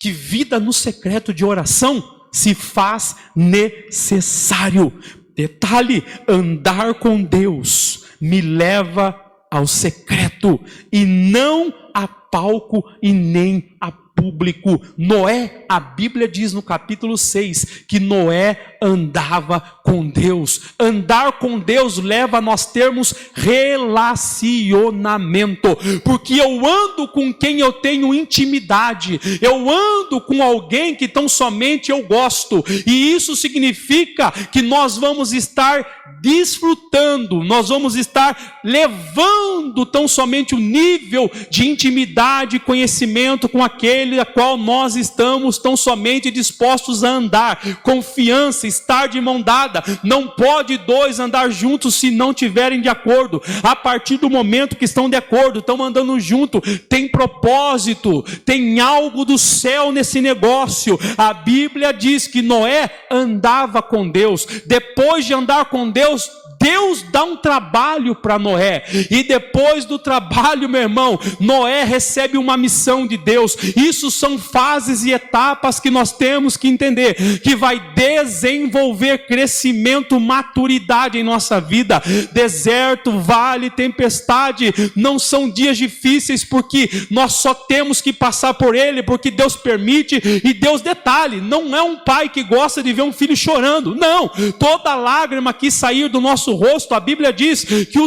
que vida no secreto de oração se faz necessário. Detalhe: andar com Deus me leva ao secreto e não a palco e nem a público. Noé, a Bíblia diz no capítulo 6 que Noé andava com Deus. Andar com Deus leva a nós termos relacionamento, porque eu ando com quem eu tenho intimidade, eu ando com alguém que tão somente eu gosto, e isso significa que nós vamos estar desfrutando, nós vamos estar levando tão somente o nível de intimidade e conhecimento com aquele a qual nós estamos tão somente dispostos a andar. Confiança, estar de mão dada. Não pode dois andar juntos se não tiverem de acordo. A partir do momento que estão de acordo, estão andando junto, tem propósito, tem algo do céu nesse negócio. A Bíblia diz que Noé andava com Deus. Depois de andar com Deus, Deus dá um trabalho para Noé, e depois do trabalho, meu irmão, Noé recebe uma missão de Deus. Isso são fases e etapas que nós temos que entender, que vai desenvolver crescimento, maturidade em nossa vida. Deserto, vale, tempestade, não são dias difíceis porque nós só temos que passar por ele, porque Deus permite. E Deus, detalhe, não é um pai que gosta de ver um filho chorando, não. Toda lágrima que sair do nosso rosto, a Bíblia diz que o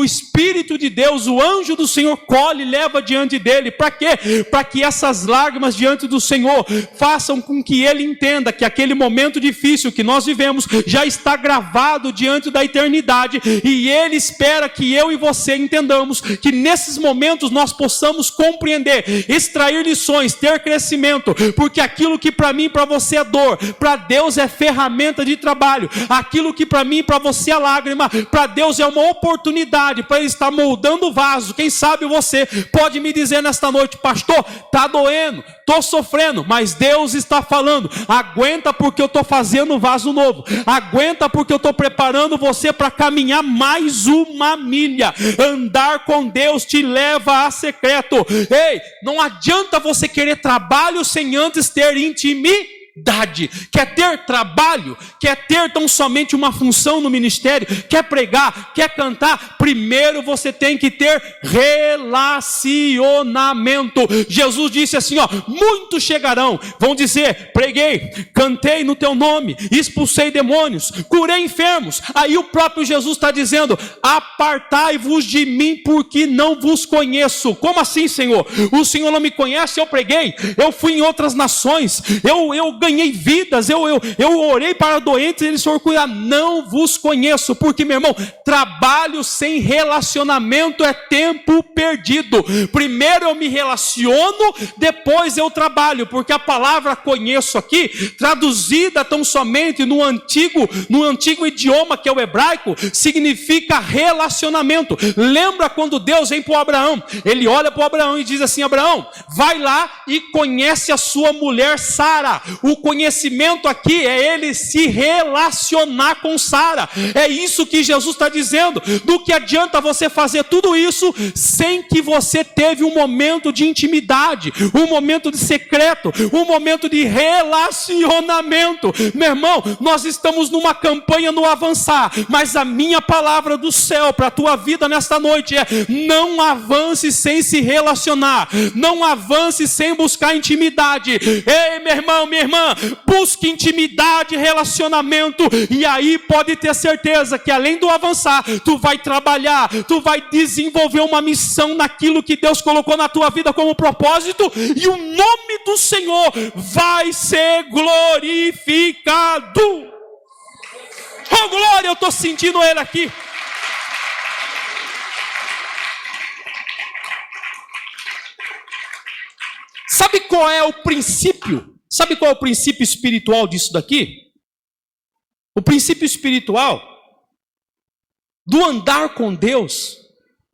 Espírito de Deus, o anjo do Senhor, colhe e leva diante dele. Para quê? Para que essas lágrimas diante do Senhor façam com que ele entenda que aquele momento difícil que nós vivemos já está gravado diante da eternidade, e ele espera que eu e você entendamos que nesses momentos nós possamos compreender, extrair lições, ter crescimento, porque aquilo que para mim e para você é dor, para Deus é ferramenta de trabalho. Aquilo que para mim e para você é lágrima, para Deus é uma oportunidade para ele estar moldando o vaso. Quem sabe você pode me dizer nesta noite: pastor, está doendo, estou sofrendo, mas Deus está falando: aguenta, porque eu estou fazendo um vaso novo, aguenta, porque eu estou preparando você para caminhar mais uma milha. Andar com Deus te leva a secreto. Ei, não adianta você querer trabalho sem antes ter intimidade. Quer ter trabalho, quer ter tão somente uma função no ministério, quer pregar, quer cantar, primeiro você tem que ter relacionamento. Jesus disse assim, muitos chegarão, vão dizer: preguei, cantei no teu nome, expulsei demônios, curei enfermos. Aí o próprio Jesus está dizendo: apartai-vos de mim, porque não vos conheço. Como assim, Senhor? O Senhor não me conhece? Eu preguei, eu fui em outras nações, eu ganhei vidas, eu orei para doentes, eles foram cuidar. Não vos conheço. Porque, meu irmão, trabalho sem relacionamento é tempo perdido. Primeiro eu me relaciono, depois eu trabalho, porque a palavra conheço aqui, traduzida tão somente no antigo idioma, que é o hebraico, significa relacionamento. Lembra quando Deus vem para o Abraão? Ele olha para o Abraão e diz assim: Abraão, vai lá e conhece a sua mulher Sara. O O conhecimento aqui é ele se relacionar com Sara. É isso que Jesus está dizendo. Do que adianta você fazer tudo isso sem que você teve um momento de intimidade, um momento de secreto, um momento de relacionamento. Meu irmão, nós estamos numa campanha no avançar, mas a minha palavra do céu para a tua vida nesta noite é: não avance sem se relacionar, não avance sem buscar intimidade. Ei, meu irmão, minha irmã, busque intimidade, relacionamento, e aí pode ter certeza que além do avançar, tu vai trabalhar, tu vai desenvolver uma missão naquilo que Deus colocou na tua vida como propósito, e o nome do Senhor vai ser glorificado. Oh glória, eu estou sentindo ele aqui. Sabe qual é o princípio? Sabe qual é o princípio espiritual disso daqui? O princípio espiritual do andar com Deus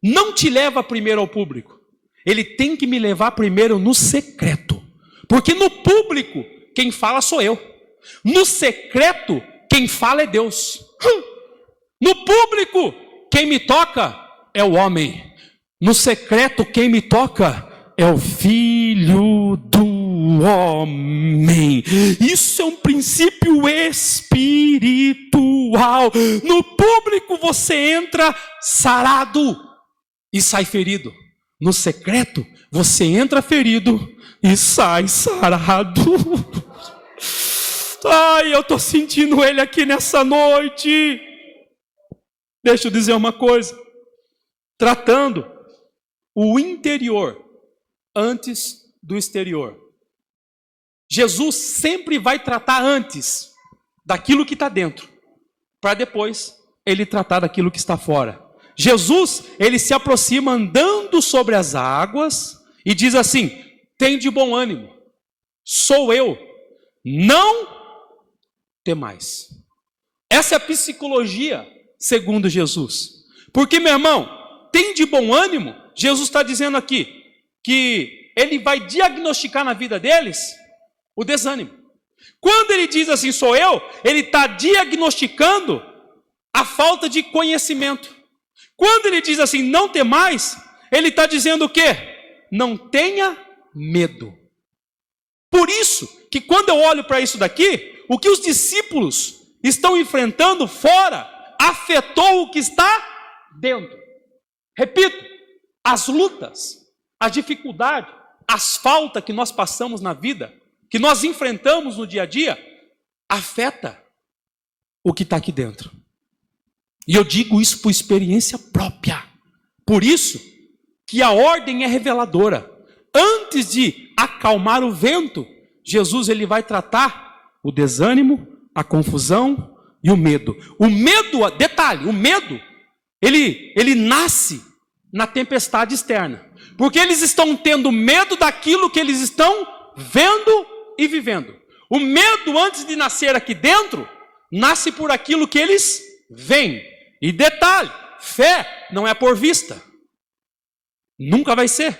não te leva primeiro ao público. Ele tem que me levar primeiro no secreto. Porque no público, quem fala sou eu. No secreto, quem fala é Deus. No público, quem me toca é o homem. No secreto, quem me toca é o Filho do Homem. Isso é um princípio espiritual. No público você entra sarado e sai ferido. No secreto você entra ferido e sai sarado. Ai, eu estou sentindo ele aqui nessa noite. Deixa eu dizer uma coisa. Tratando o interior antes do exterior. Jesus sempre vai tratar antes daquilo que está dentro, para depois ele tratar daquilo que está fora. Jesus, ele se aproxima andando sobre as águas e diz assim: tem de bom ânimo, sou eu, não temais. Essa é a psicologia segundo Jesus. Porque, meu irmão, tem de bom ânimo, Jesus está dizendo aqui que ele vai diagnosticar na vida deles o desânimo. Quando ele diz assim, sou eu, ele está diagnosticando a falta de conhecimento. Quando ele diz assim, não temais, ele está dizendo o quê? Não tenha medo. Por isso que quando eu olho para isso daqui, o que os discípulos estão enfrentando fora afetou o que está dentro. Repito, as lutas, a dificuldade, as faltas que nós passamos na vida, que nós enfrentamos no dia a dia, afeta o que está aqui dentro. E eu digo isso por experiência própria. Por isso que a ordem é reveladora. Antes de acalmar o vento, Jesus ele vai tratar o desânimo, a confusão e o medo. O medo, detalhe, o medo, ele nasce na tempestade externa. Porque eles estão tendo medo daquilo que eles estão vendo e vivendo. O medo, antes de nascer aqui dentro, nasce por aquilo que eles veem. E detalhe, fé não é por vista. Nunca vai ser.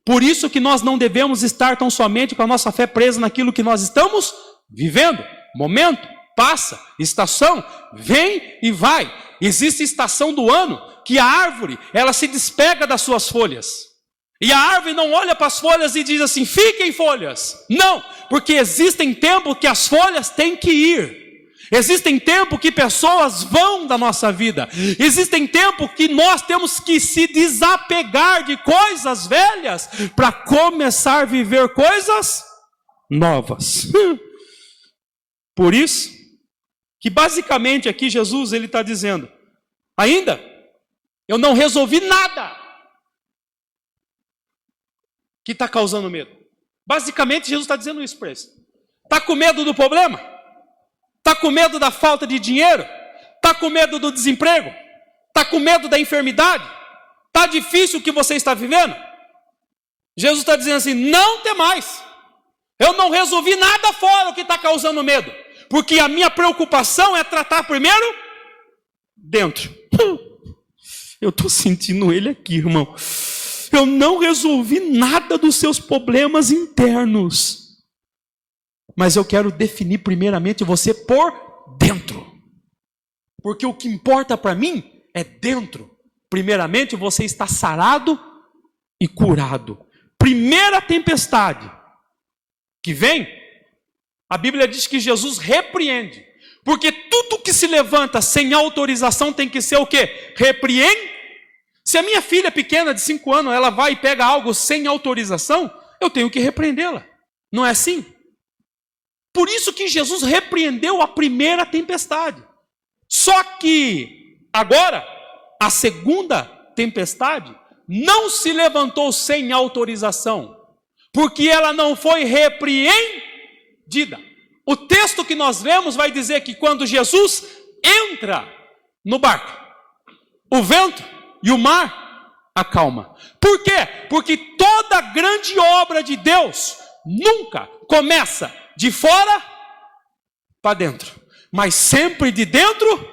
Por isso que nós não devemos estar tão somente com a nossa fé presa naquilo que nós estamos vivendo. Momento, passa, estação, vem e vai. Existe estação do ano que a árvore, ela se despega das suas folhas. E a árvore não olha para as folhas e diz assim, fiquem folhas. Não, porque existem tempos que as folhas têm que ir. Existem tempos que pessoas vão da nossa vida. Existem tempos que nós temos que se desapegar de coisas velhas para começar a viver coisas novas. Por isso que basicamente aqui Jesus ele está dizendo, ainda eu não resolvi nada que está causando medo. Basicamente Jesus está dizendo isso para eles. Está com medo do problema? Está com medo da falta de dinheiro? Está com medo do desemprego? Está com medo da enfermidade? Está difícil o que você está vivendo? Jesus está dizendo assim, não temais. Eu não resolvi nada fora o que está causando medo. Porque a minha preocupação é tratar primeiro dentro. Eu estou sentindo ele aqui, irmão. Eu não resolvi nada dos seus problemas internos. mas eu quero definir primeiramente você por dentro. Porque o que importa para mim é dentro. Primeiramente você está sarado e curado. Primeira tempestade que vem, a Bíblia diz que Jesus repreende. Porque tudo que se levanta sem autorização tem que ser o quê? Repreende. Se a minha filha pequena de 5 anos, ela vai e pega algo sem autorização, eu tenho que repreendê-la. Não é assim? Por isso que Jesus repreendeu a primeira tempestade. Só que agora, a segunda tempestade não se levantou sem autorização, porque ela não foi repreendida. O texto que nós lemos vai dizer que quando Jesus entra no barco, o vento e o mar acalma. Por quê? Porque toda grande obra de Deus nunca começa de fora para dentro, mas sempre de dentro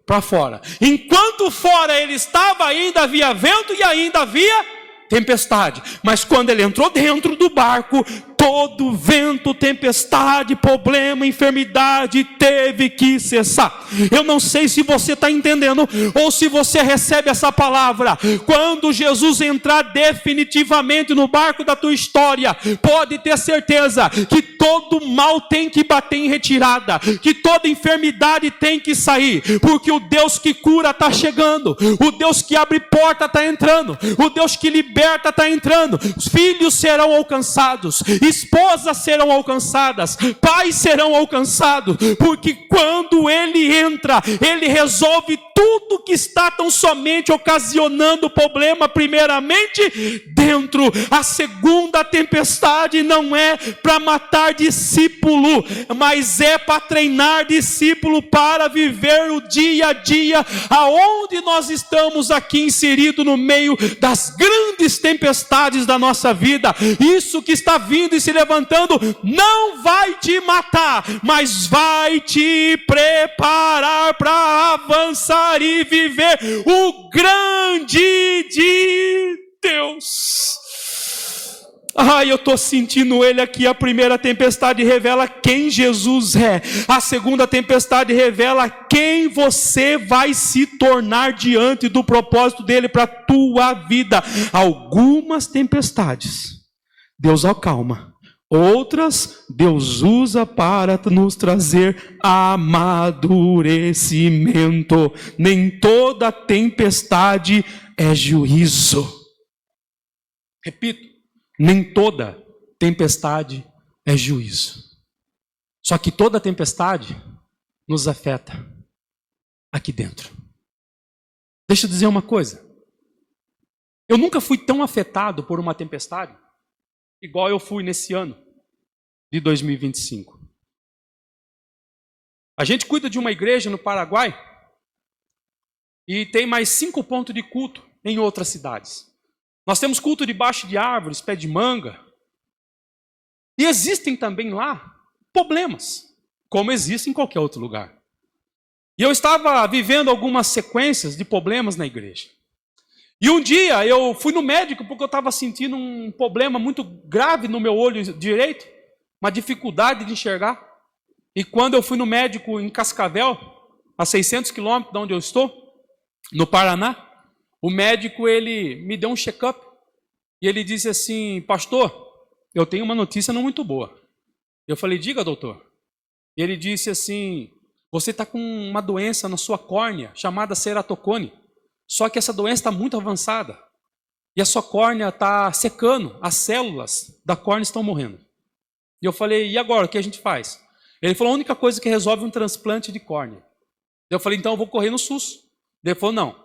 para fora. Enquanto fora ele estava, ainda havia vento e ainda havia tempestade. Mas quando ele entrou dentro do barco, todo vento, tempestade, problema, enfermidade teve que cessar. Eu não sei se você está entendendo ou se você recebe essa palavra. Quando Jesus entrar definitivamente no barco da tua história, pode ter certeza que todo mal tem que bater em retirada, que toda enfermidade tem que sair, porque o Deus que cura está chegando, o Deus que abre porta está entrando, o Deus que liberta está entrando. Os filhos serão alcançados, esposas serão alcançadas, pais serão alcançados, porque quando ele entra, ele resolve tudo que está tão somente ocasionando problema, primeiramente dentro. A segunda tempestade não é para matar discípulo, mas é para treinar discípulo para viver o dia a dia, aonde nós estamos aqui inseridos no meio das grandes tempestades da nossa vida. Isso que está vindo e se levantando não vai te matar, mas vai te preparar para avançar e viver o grande de Deus. Ai, eu estou sentindo ele aqui. A primeira tempestade revela quem Jesus é. A segunda tempestade revela quem você vai se tornar diante do propósito dele para a tua vida. Algumas tempestades Deus acalma, outras Deus usa para nos trazer amadurecimento. Nem toda tempestade é juízo. Repito, nem toda tempestade é juízo. Só que toda tempestade nos afeta aqui dentro. Deixa eu dizer uma coisa. Eu nunca fui tão afetado por uma tempestade igual eu fui nesse ano de 2025. A gente cuida de uma igreja no Paraguai e tem mais 5 pontos de culto em outras cidades. Nós temos culto debaixo de árvores, pé de manga. E existem também lá problemas, como existe em qualquer outro lugar. E eu estava vivendo algumas sequências de problemas na igreja. E um dia eu fui no médico porque eu estava sentindo um problema muito grave no meu olho direito, uma dificuldade de enxergar. E quando eu fui no médico em Cascavel, a 600 quilômetros de onde eu estou, no Paraná, o médico ele me deu um check-up e ele disse assim: pastor, eu tenho uma notícia não muito boa. Eu falei: diga, doutor. E ele disse assim: você está com uma doença na sua córnea chamada ceratocone. Só que essa doença está muito avançada. E a sua córnea está secando. As células da córnea estão morrendo. E eu falei: e agora, o que a gente faz? Ele falou: a única coisa que resolve é um transplante de córnea. Eu falei: então eu vou correr no SUS. Ele falou: não.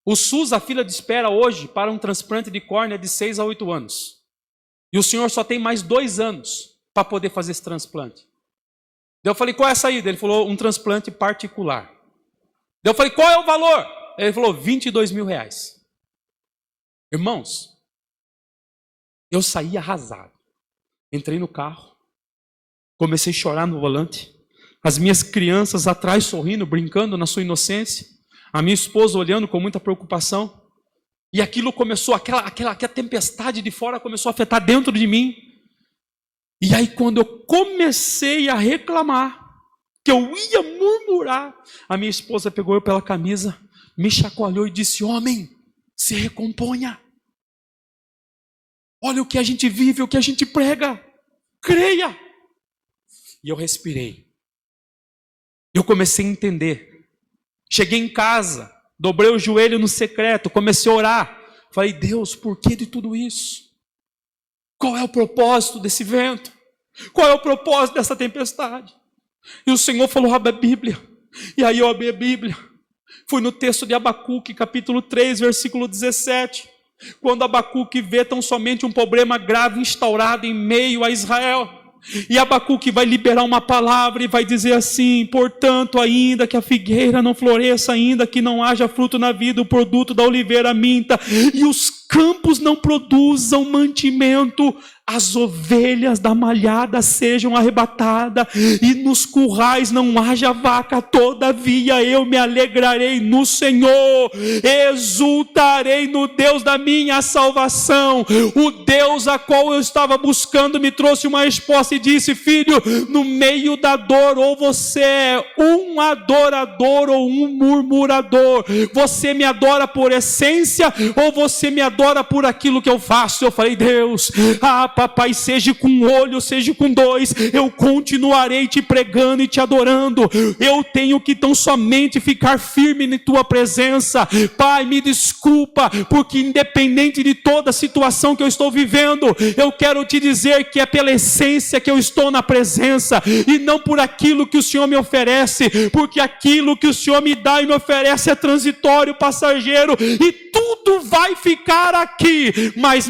O SUS, a fila de espera hoje para um transplante de córnea é de 6 a 8 anos. E o senhor só tem mais 2 anos para poder fazer esse transplante. Eu falei: qual é a saída? Ele falou: um transplante particular. Eu falei: qual é o valor? Ele falou: 22 mil reais. Irmãos, eu saí arrasado. Entrei no carro, comecei a chorar no volante. As minhas crianças atrás sorrindo, brincando na sua inocência. A minha esposa olhando com muita preocupação. E aquilo começou, aquela tempestade de fora começou a afetar dentro de mim. E aí quando eu comecei a reclamar, que eu ia murmurar, a minha esposa pegou eu pela camisa, me chacoalhou e disse: homem, se recomponha. Olha o que a gente vive, o que a gente prega. Creia. E eu respirei. Eu comecei a entender. Cheguei em casa, dobrei o joelho no secreto, comecei a orar. Falei: Deus, por que de tudo isso? Qual é o propósito desse vento? Qual é o propósito dessa tempestade? E o Senhor falou: abre a Bíblia. E aí eu abri a Bíblia. Fui no texto de Abacuque, capítulo 3, versículo 17. Quando Abacuque vê tão somente um problema grave instaurado em meio a Israel. E Abacuque vai liberar uma palavra e vai dizer assim: portanto, ainda que a figueira não floresça, ainda que não haja fruto na vida, o produto da oliveira minta, e os campos não produzam mantimento, as ovelhas da malhada sejam arrebatadas, e nos currais não haja vaca, todavia eu me alegrarei no Senhor, exultarei no Deus da minha salvação. O Deus a qual eu estava buscando me trouxe uma resposta e disse: filho, no meio da dor, ou você é um adorador ou um murmurador, você me adora por essência, ou você me adora por aquilo que eu faço. Eu falei: Deus, papai, seja com um olho, seja com dois, eu continuarei te pregando e te adorando. Eu tenho que tão somente ficar firme em tua presença. Pai, me desculpa, porque independente de toda a situação que eu estou vivendo, eu quero te dizer que é pela essência que eu estou na presença, e não por aquilo que o Senhor me oferece, porque aquilo que o Senhor me dá e me oferece é transitório, passageiro, e tudo vai ficar aqui. Mas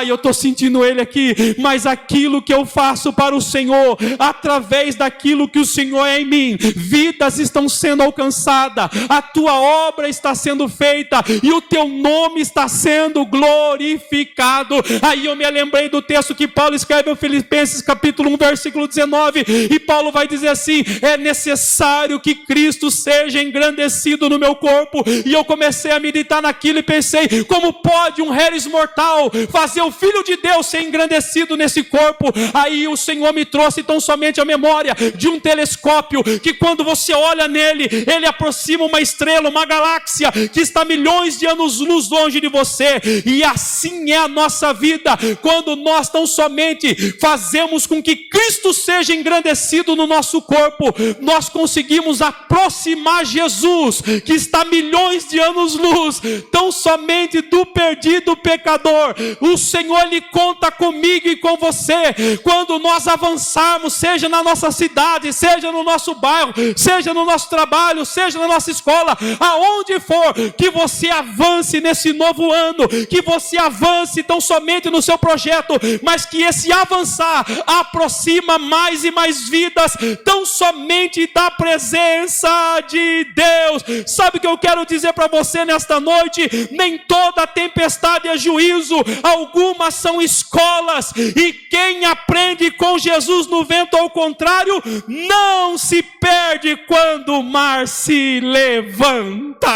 eu estou sentindo ele aqui. Mas aquilo que eu faço para o Senhor, através daquilo que o Senhor é em mim, vidas estão sendo alcançadas, a tua obra está sendo feita, e o teu nome está sendo glorificado. Aí eu me lembrei do texto que Paulo escreve em Filipenses capítulo 1, versículo 19, e Paulo vai dizer assim: é necessário que Cristo seja engrandecido no meu corpo. E eu comecei a meditar naquilo e pensei: como pode um réis mortal fazer o Filho de Deus ser engrandecido nesse corpo? Aí o Senhor me trouxe tão somente a memória de um telescópio, que quando você olha nele, ele aproxima uma estrela, uma galáxia, que está milhões de anos-luz longe de você. E assim é a nossa vida, quando nós tão somente fazemos com que Cristo seja engrandecido no nosso corpo, nós conseguimos aproximar Jesus, que está milhões de anos-luz, tão somente do perdido pecador. O Senhor, Ele conta comigo e com você. Quando nós avançarmos, seja na nossa cidade, seja no nosso bairro, seja no nosso trabalho, seja na nossa escola, aonde for, que você avance nesse novo ano, que você avance tão somente no seu projeto, mas que esse avançar aproxima mais e mais vidas, tão somente da presença de Deus. Sabe o que eu quero dizer para você nesta noite? Nem toda tempestade é juízo, algumas são escolas, e quem aprende com Jesus no vento ao contrário, não se perde quando o mar se levanta.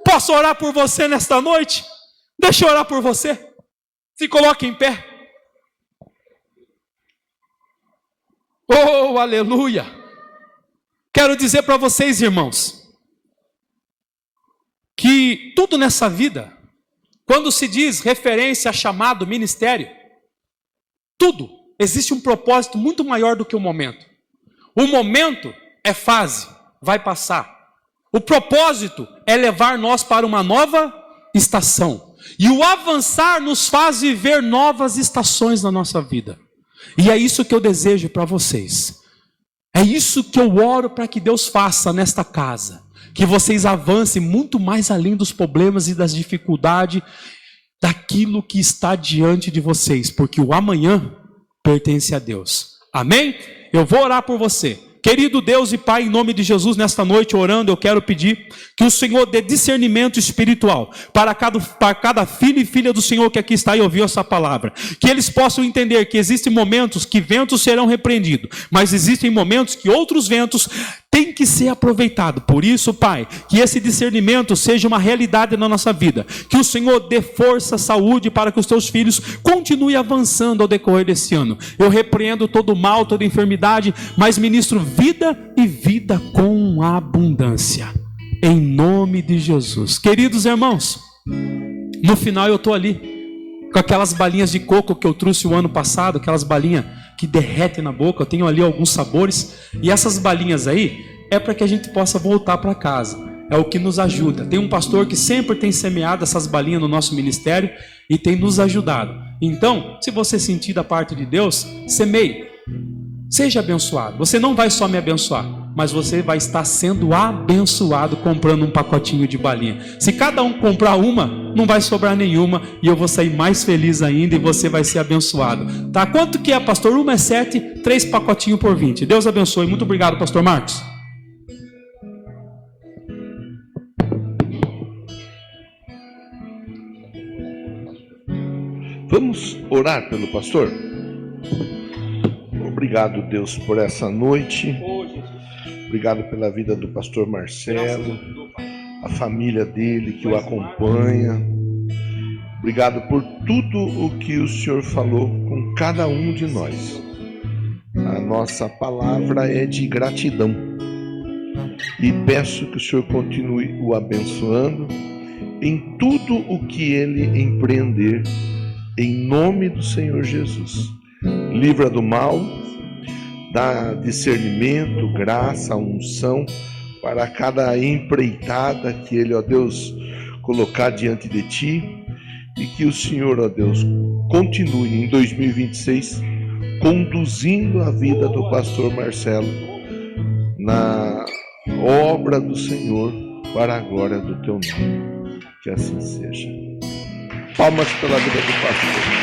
Posso orar por você nesta noite? Deixa eu orar por você. Se coloque em pé. Oh, aleluia. Quero dizer para vocês, irmãos, que tudo nessa vida, quando se diz referência a chamado, ministério, tudo, existe um propósito muito maior do que o momento. O momento é fase, vai passar. O propósito é levar nós para uma nova estação. E o avançar nos faz viver novas estações na nossa vida. E é isso que eu desejo para vocês. É isso que eu oro para que Deus faça nesta casa. Que vocês avancem muito mais além dos problemas e das dificuldades, daquilo que está diante de vocês. Porque o amanhã pertence a Deus. Amém? Eu vou orar por você. Querido Deus e Pai, em nome de Jesus, nesta noite orando, eu quero pedir que o Senhor dê discernimento espiritual para cada filho e filha do Senhor que aqui está e ouviu essa palavra. Que eles possam entender que existem momentos que ventos serão repreendidos, mas existem momentos que outros ventos tem que ser aproveitado. Por isso, Pai, que esse discernimento seja uma realidade na nossa vida. Que o Senhor dê força, saúde para que os teus filhos continuem avançando ao decorrer desse ano. Eu repreendo todo mal, toda enfermidade, mas ministro vida e vida com abundância. Em nome de Jesus. Queridos irmãos, no final eu estou ali com aquelas balinhas de coco que eu trouxe o ano passado, aquelas balinhas que derretem na boca. Eu tenho ali alguns sabores, e essas balinhas aí é para que a gente possa voltar para casa. É o que nos ajuda. Tem um pastor que sempre tem semeado essas balinhas no nosso ministério e tem nos ajudado. Então, se você sentir da parte de Deus, semeie. Seja abençoado. Você não vai só me abençoar, mas você vai estar sendo abençoado comprando um pacotinho de balinha. Se cada um comprar uma, não vai sobrar nenhuma, e eu vou sair mais feliz ainda, e você vai ser abençoado. Tá? Quanto que é, pastor? Uma é 7, 3 pacotinhos por 20. Deus abençoe. Muito obrigado, pastor Marcos. Vamos orar pelo pastor? Obrigado, Deus, por essa noite. Obrigado pela vida do pastor Marcelo, a família dele que o acompanha. Obrigado por tudo o que o Senhor falou com cada um de nós. A nossa palavra é de gratidão. E peço que o Senhor continue o abençoando em tudo o que ele empreender, em nome do Senhor Jesus. Livra do mal, dá discernimento, graça, unção para cada empreitada que ele, ó Deus, colocar diante de ti, e que o Senhor, ó Deus, continue em 2026 conduzindo a vida do pastor Marcelo na obra do Senhor para a glória do teu nome. Que assim seja. Palmas pela vida do pastor.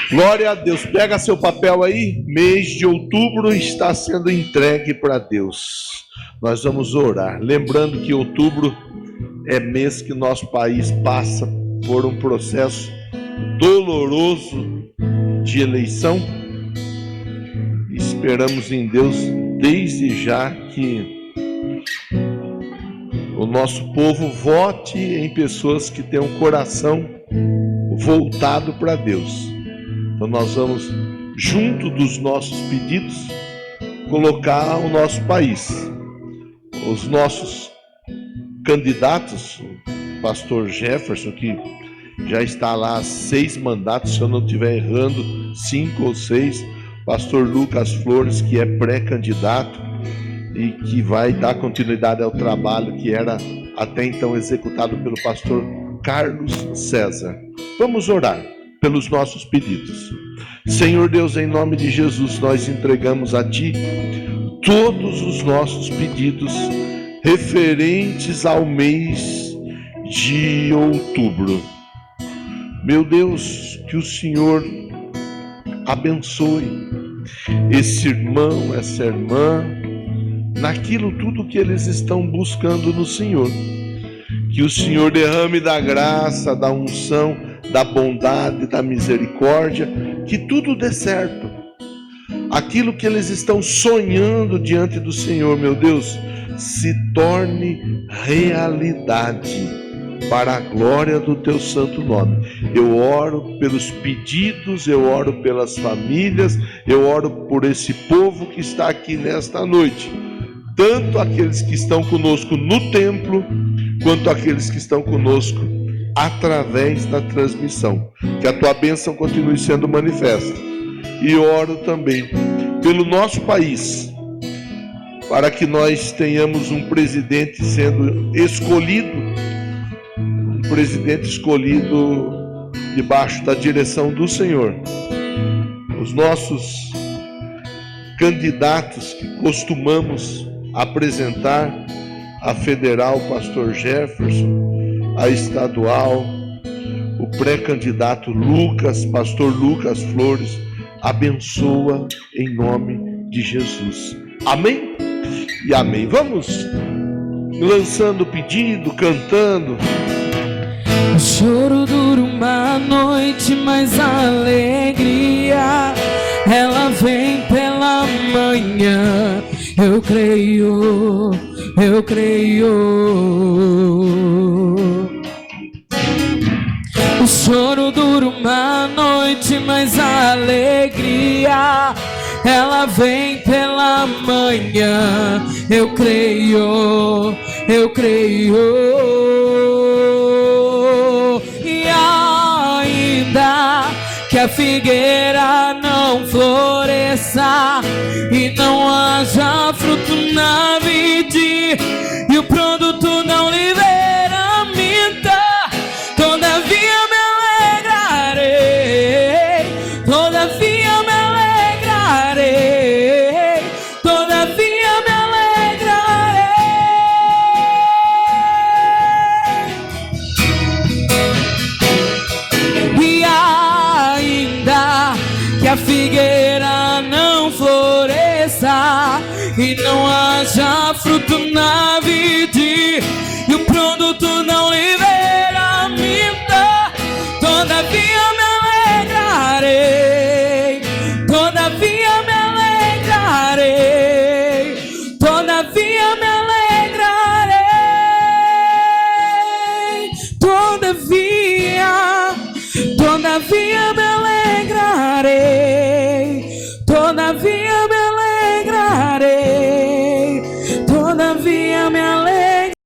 Glória a Deus. Pega seu papel aí. Mês de outubro está sendo entregue para Deus. Nós vamos orar. Lembrando que outubro é mês que nosso país passa por um processo doloroso de eleição. Esperamos em Deus desde já que o nosso povo vote em pessoas que têm um coração voltado para Deus. Então nós vamos, junto dos nossos pedidos, colocar o nosso país. Os nossos candidatos, o pastor Jefferson, que já está lá há 6 mandatos, se eu não estiver errando, 5 ou 6. Pastor Lucas Flores, que é pré-candidato e que vai dar continuidade ao trabalho que era até então executado pelo pastor Carlos César. Vamos orar pelos nossos pedidos. Senhor Deus, em nome de Jesus, nós entregamos a Ti todos os nossos pedidos referentes ao mês de outubro. Meu Deus, que o Senhor abençoe esse irmão, essa irmã, naquilo tudo que eles estão buscando no Senhor. Que o Senhor derrame da graça, da unção, da bondade, da misericórdia, que tudo dê certo. Aquilo que eles estão sonhando diante do Senhor, meu Deus, se torne realidade para a glória do teu santo nome. Eu oro pelos pedidos, eu oro pelas famílias, eu oro por esse povo que está aqui nesta noite, tanto aqueles que estão conosco no templo, quanto aqueles que estão conosco através da transmissão. Que a tua bênção continue sendo manifesta. E oro também pelo nosso país, para que nós tenhamos um presidente sendo escolhido, um presidente escolhido debaixo da direção do Senhor. Os nossos candidatos que costumamos apresentar, a federal, pastor Jefferson, a estadual, o pré-candidato Lucas, pastor Lucas Flores, abençoa em nome de Jesus. Amém? E amém. Vamos lançando o pedido, cantando. O choro dura uma noite, mas a alegria ela vem pela manhã. Eu creio, eu creio. O choro dura uma noite, mas a alegria ela vem pela manhã. Eu creio, eu creio. E ainda que a figueira não floresça e não haja fruto na vide e o produto não libera minta, todavia me alegrarei, todavia me alegrarei, todavia me alegrarei. E ainda que a figueira não floresça e não haja fruto na vide e o produto não libera minta, todavia me alegrarei, todavia me alegrarei, todavia me alegrarei, todavia me alegrarei, todavia me